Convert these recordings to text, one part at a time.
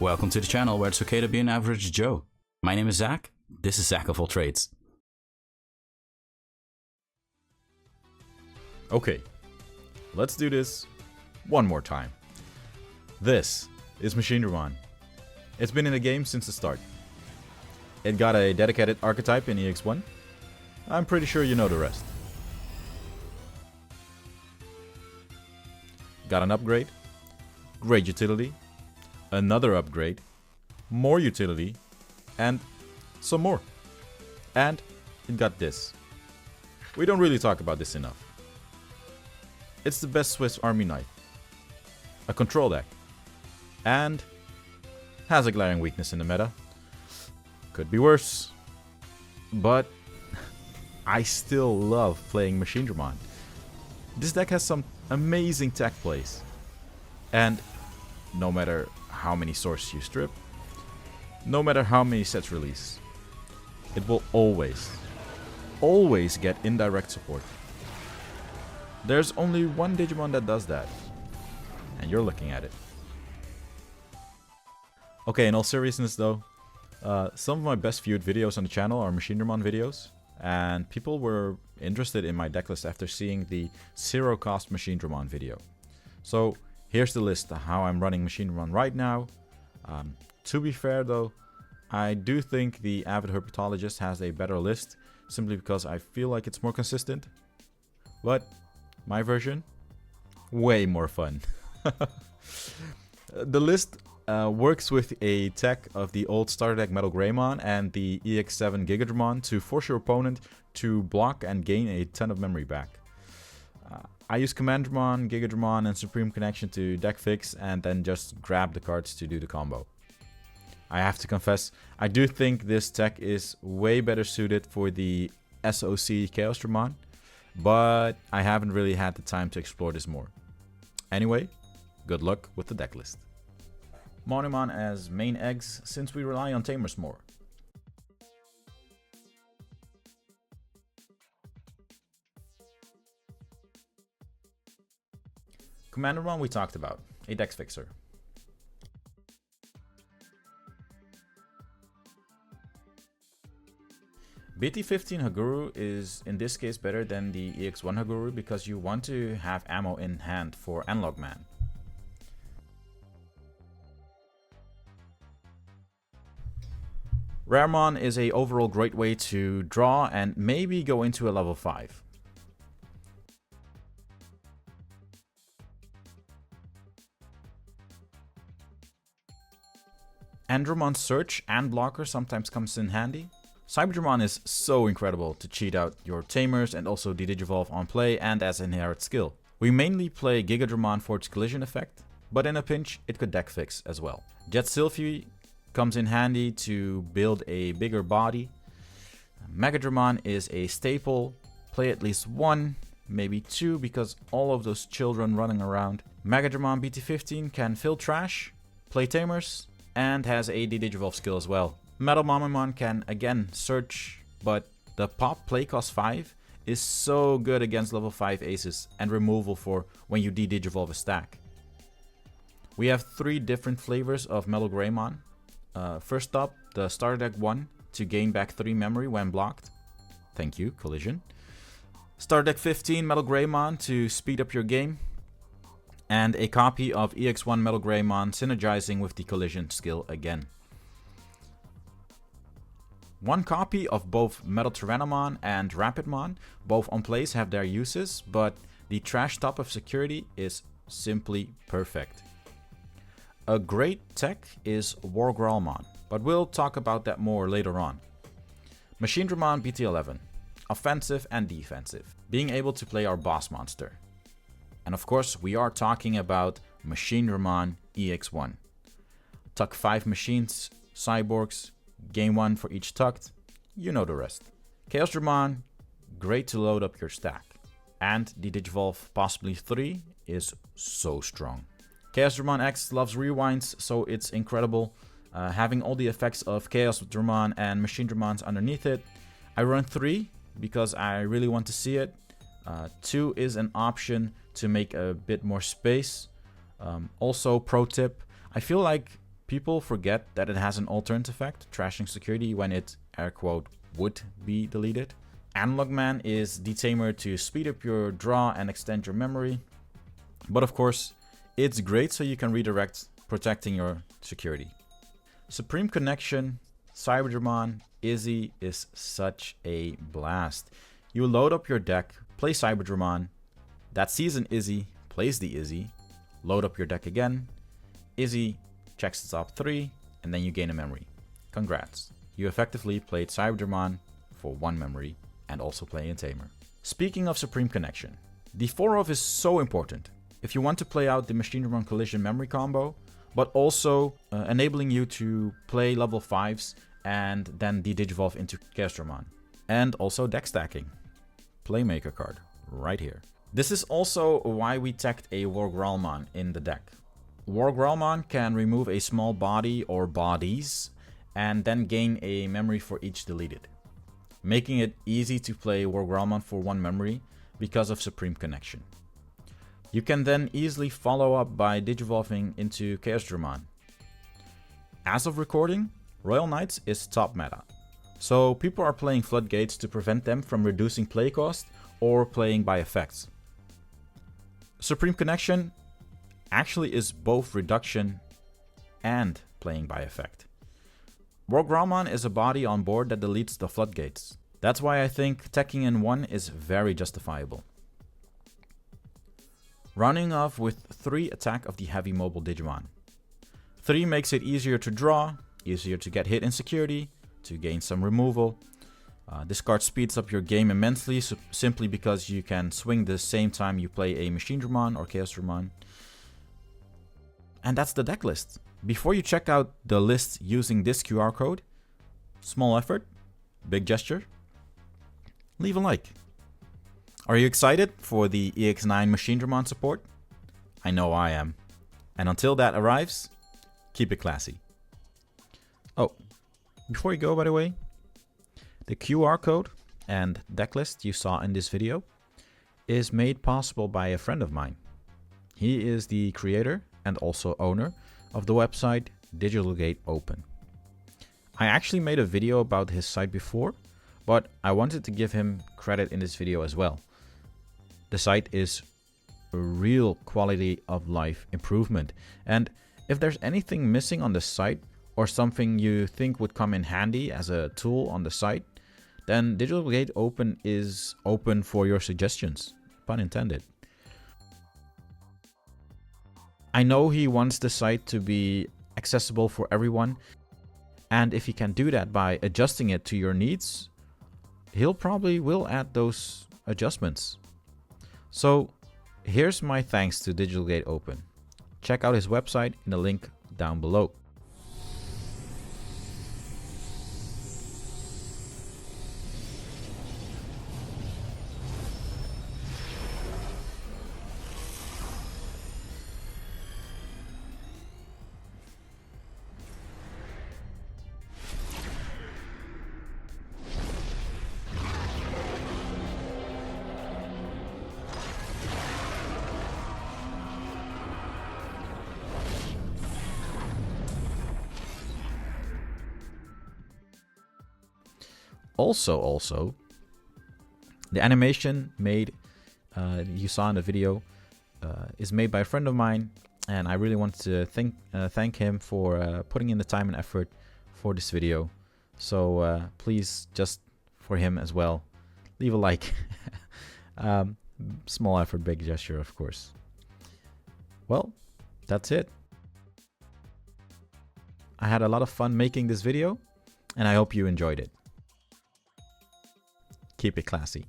Welcome to the channel where it's okay to be an average Joe. My name is Zach. This is Zach of all trades. Okay, let's do this one more time. This is Machinedramon. It's been in the game since the start. It got a dedicated archetype in EX1. I'm pretty sure you know the rest. Got an upgrade, great utility, another upgrade, more utility, and some more. And it got this. We don't really talk about this enough. It's the best Swiss Army knife. A control deck. And has a glaring weakness in the meta. Could be worse. But I still love playing Machinedramon. This deck has some amazing tech plays. And no matter how many sources you strip, no matter how many sets release, it will always get indirect support. There's only one Digimon that does that, and you're looking at it. Okay, in all seriousness though, some of my best viewed videos on the channel are Machinedramon videos, and people were interested in my decklist after seeing the zero cost Machinedramon video. So here's the list of how I'm running Machinedramon right now. To be fair though, I do think the Avid Herpetologist has a better list, simply because I feel like it's more consistent. But my version, way more fun. The list works with a tech of the old starter deck Metal Greymon and the EX7 Gigadramon to force your opponent to block and gain a ton of memory back. I use Commandramon, Gigadramon, and Supreme Connection to deck fix and then just grab the cards to do the combo. I have to confess, I do think this tech is way better suited for the SOC Chaosdramon, but I haven't really had the time to explore this more. Anyway, good luck with the deck list. Monomon as main eggs, since we rely on tamers more. Commandramon we talked about, a deck fixer. BT15 Haguru is in this case better than the EX1 Haguru because you want to have ammo in hand for Analog Man. Raremon is a overall great way to draw and maybe go into a level 5. Andromon's Search and Blocker sometimes comes in handy. Cyberdramon is so incredible to cheat out your tamers and also de-digivolve on play and as an inherent skill. We mainly play Gigadramon for its collision effect, but in a pinch it could deck fix as well. Jet Sylphie comes in handy to build a bigger body. Megadramon is a staple, play at least one, maybe two, because all of those children running around. Megadramon BT15 can fill trash, play tamers, and has a de-digivolve skill as well. Metal Mamamon can again search, but the pop play cost 5 is so good against level 5 aces and removal for when you de-digivolve a stack. We have 3 different flavors of Metal Greymon. First up, the starter deck 1 to gain back 3 memory when blocked. Thank you, collision. Starter deck 15 Metal Greymon to speed up your game. And a copy of EX1 Metal Greymon synergizing with the collision skill again. 1 copy of both Metal Tyrannomon and Rapidmon. Both on plays have their uses, but the trash top of security is simply perfect. A great tech is Wargrowlmon, but we'll talk about that more later on. Machinedramon BT11, offensive and defensive, being able to play our boss monster. And of course, we are talking about Machinedramon EX1. Tuck 5 machines, cyborgs, gain 1 for each tucked, you know the rest. Chaosdramon, great to load up your stack. And the Digivolve possibly 3 is so strong. Chaosdramon X loves rewinds, so it's incredible. Having all the effects of Chaosdramon and Machinedramons underneath it. I run 3 because I really want to see it. 2 is an option to make a bit more space. Also, pro tip, I feel like People forget that it has an alternate effect, trashing security when it, air quote, would be deleted. Analog Man is detamer to speed up your draw and extend your memory. But of course, it's great so you can redirect, protecting your security. Supreme Connection, Cyberdramon, Izzy is such a blast. You load up your deck, play Cyberdramon, that sees an Izzy, plays the Izzy, load up your deck again, Izzy checks the top 3, and then you gain a memory. Congrats. You effectively played Cyberdramon for 1 memory and also play a tamer. Speaking of Supreme Connection, the 4-of is so important if you want to play out the Machinedramon Collision memory combo, but also enabling you to play level 5s and then de-digivolve into Chaosdramon. And also deck stacking. Playmaker card, right here. This is also why we teched a Wargralmon in the deck. Wargralmon can remove a small body or bodies and then gain a memory for each deleted, making it easy to play Wargralmon for 1 memory because of Supreme Connection. You can then easily follow up by digivolving into Chaosdramon. As of recording, Royal Knights is top meta, so people are playing Floodgates to prevent them from reducing play cost or playing by effects. Supreme Connection actually is both reduction and playing by effect. Wargralmon is a body on board that deletes the Floodgates. That's why I think teching in 1 is very justifiable. Running off with 3 attack of the heavy mobile Digimon. 3 makes it easier to draw, easier to get hit in security, to gain some removal. This card speeds up your game immensely simply because you can swing the same time you play a Machinedramon or Chaosdramon. And that's the deck list. Before you check out the list using this QR code, small effort, big gesture, leave a like. Are you excited for the EX9 Machinedramon support? I know I am. And until that arrives, keep it classy. Oh, before you go, by the way, the QR code and deck list you saw in this video is made possible by a friend of mine. He is the creator and also owner of the website Digital Gate Open. I actually made a video about his site before, but I wanted to give him credit in this video as well. The site is a real quality of life improvement, and if there's anything missing on the site or something you think would come in handy as a tool on the site, then Digital Gate Open is open for your suggestions, pun intended. I know he wants the site to be accessible for everyone, and if he can do that by adjusting it to your needs, he'll probably will add those adjustments. So here's my thanks to Digital Gate Open. Check out his website in the link down below. Also, the animation made, you saw in the video, is made by a friend of mine, and I really want to thank him for putting in the time and effort for this video. So please, just for him as well, leave a like. Small effort, big gesture, of course. Well, that's it. I had a lot of fun making this video, and I hope you enjoyed it. Keep it classy.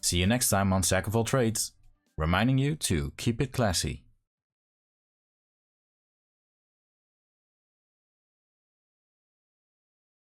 See you next time on Sack of All Trades, reminding you to keep it classy.